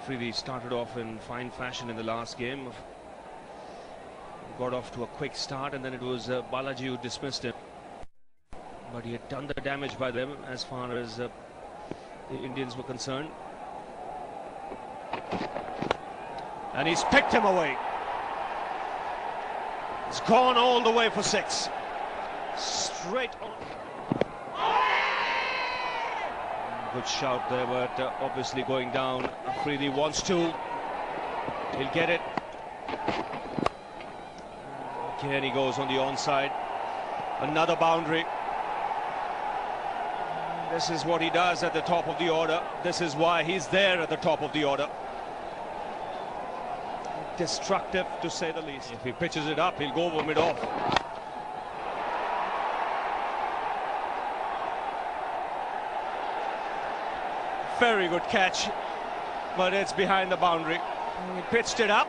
Afridi started off in fine fashion in the last game. Got off to a quick start, and then it was Balaji who dismissed him. But he had done the damage by them as far as the Indians were concerned. And he's picked him away. It's gone all the way for 6. Straight on. Good shout there, but obviously going down. Afridi wants to. He'll get it. Again he goes on the onside. Another boundary. This is what he does at the top of the order. This is why he's there at the top of the order. Destructive, to say the least. If he pitches it up, he'll go over mid-off. Very good catch, but it's behind the boundary. He pitched it up.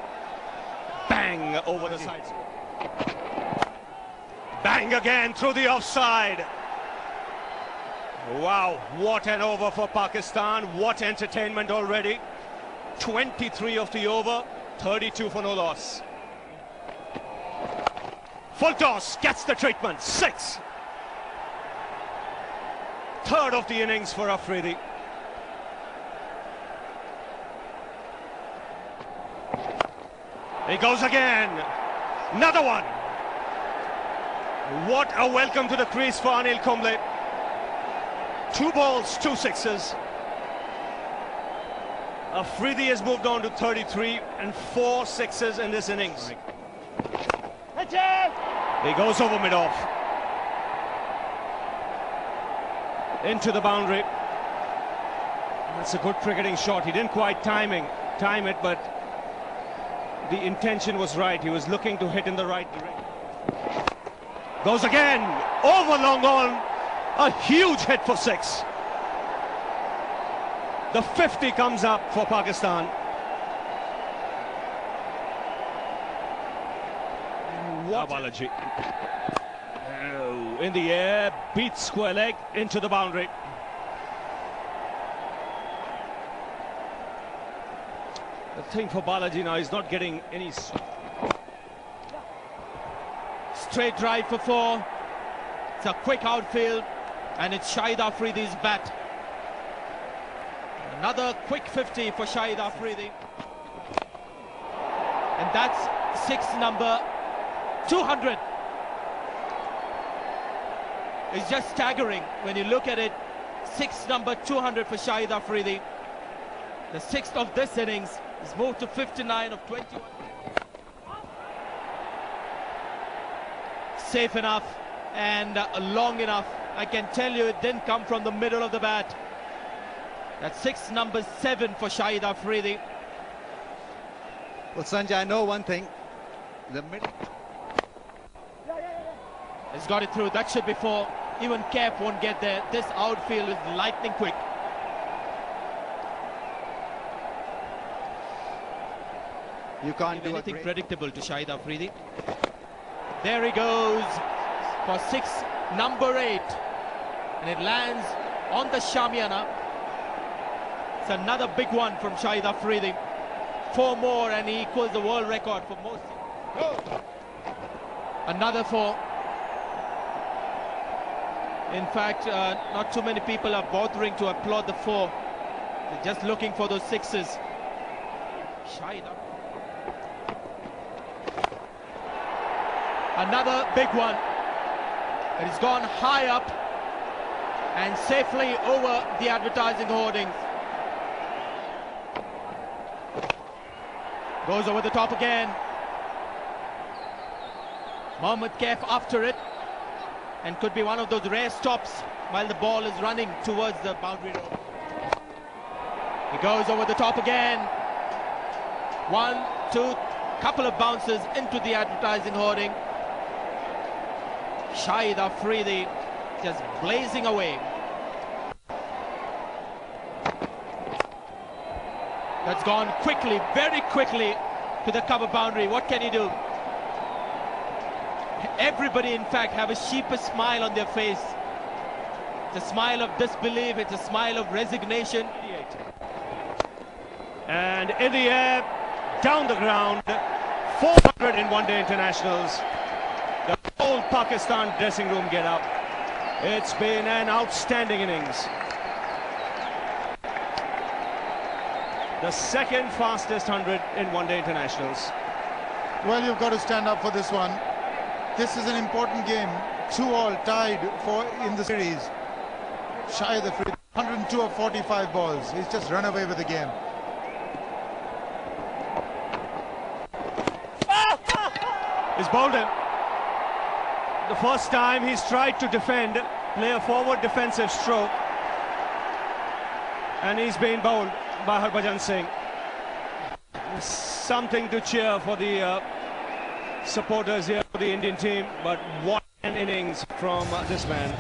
Bang over the sides. Bang again through the offside. Wow, what an over for Pakistan. What entertainment already. 23 of the over, 32 for no loss. Full toss, gets the treatment. 6. Third of the innings for Afridi. He goes again. Another one. What a welcome to the crease for Anil Kumble. 2 balls, 2 sixes. Afridi has moved on to 33 and 4 sixes in this innings. He goes over mid-off. Into the boundary. That's a good cricketing shot. He didn't quite time it, but the intention was right. He was looking to hit in the right direction. Goes again. Over long on. A huge hit for 6. The 50 comes up for Pakistan. What Balaji. Oh, in the air, beats square leg into the boundary. The thing for Balaji now is not getting any. Straight drive for 4. It's a quick outfield, and it's Shahid Afridi's bat. Another quick 50 for Shahid Afridi. And that's 6 number 200. It's just staggering when you look at it. 6 number 200 for Shahid Afridi. The 6th of this innings is moved to 59 of 21. Safe enough and long enough. I can tell you it didn't come from the middle of the bat. That's 6 number 7 for Shahid Afridi. Well, Sanjay, I know one thing. The middle. He's got it through. That should be 4. Even Cap won't get there. This outfield is lightning quick. You can't do anything predictable to Shahid Afridi. There he goes for 6 number 8, and it lands on the Shamiana. It's another big one from Shahid Afridi. 4 more and he equals the world record for most. Another 4. In fact, not too many people are bothering to applaud the 4. They're just looking for those 6s. Shahid. Another big one. It has gone high up and safely over the advertising hoardings. Goes over the top again. Mohammad Kaif after it, and could be one of those rare stops while the ball is running towards the boundary road. He goes over the top again. 1, 2, couple of bounces into the advertising hoarding. Shahid Afridi just blazing away. That's gone quickly, very quickly to the cover boundary. What can he do? Everybody, in fact, have a sheepish smile on their face. It's a smile of disbelief, it's a smile of resignation. And in the air, down the ground, 400 in one-day internationals. The whole Pakistan dressing room get up. It's been an outstanding innings. The second fastest 100 in one-day internationals. Well, you've got to stand up for this one. This is an important game. 2-all tied in the series. Shahid Afridi, 102 of 45 balls. He's just run away with the game. He's bowled him. The first time he's tried to defend, play a forward defensive stroke, and he's been bowled by Harbhajan Singh. Something to cheer for the supporters here for the Indian team, but what an innings from this man.